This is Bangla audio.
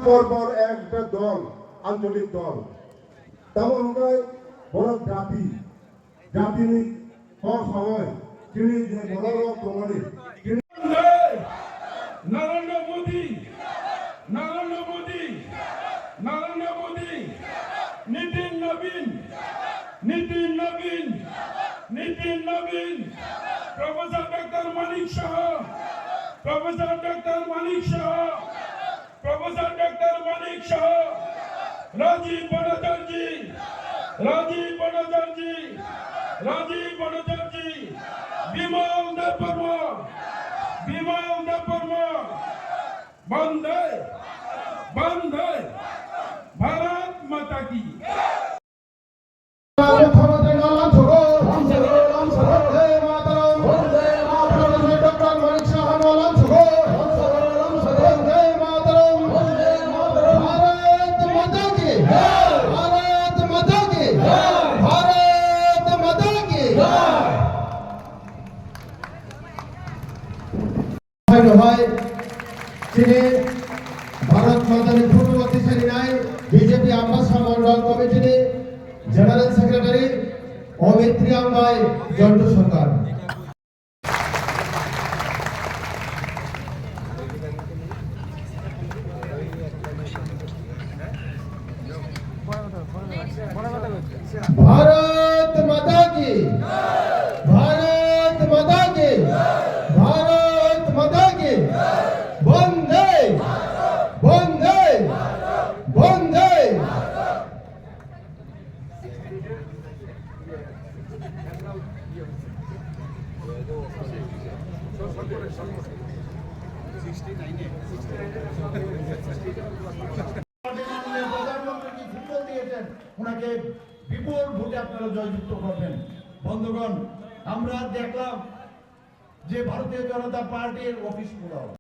পরপর একটা দল, আঞ্চলিক দল, তেমন বড় জাতি হওয়ার সময় তিনি যে বড় প্রমাণিত নরেন্দ্র মোদী, নরেন্দ্র মোদী, নরেন্দ্র মোদী, নীতিন নবীন, নীতিন নবীন, নীতিন নবীন, প্রফেসর ডক্টর মানিক শাহ, প্রফেসর ডক্টর মানিক শাহ, প্রফেসর ডক্টর মানিক শাহ, রাজীব ভট্টাচার্য, রাজীব ভট্টাচার্য, রাজীব ভট্টাচার্য, বিমল দেববর্মা, বিমল দেববর্মা, বন্দে বন্দে ভারত মাতা কি। তিনি ভারত মাতার পূর্ববর্তী সেনায় বিজেপি আম্বাসা মন্ডল কমিটির জেনারেল সেক্রেটারি অমিত্রী আম্বাই জন্টু সরকার। भारत माता की, भारत माता की, भारत माता की, वंदे वंदे वंदे। ওনাকে বিপুল ভোটে আপনারা জয়যুক্ত করবেন। বন্ধুগণ, আমরা দেখলাম যে ভারতীয় জনতা পার্টির অফিসগুলো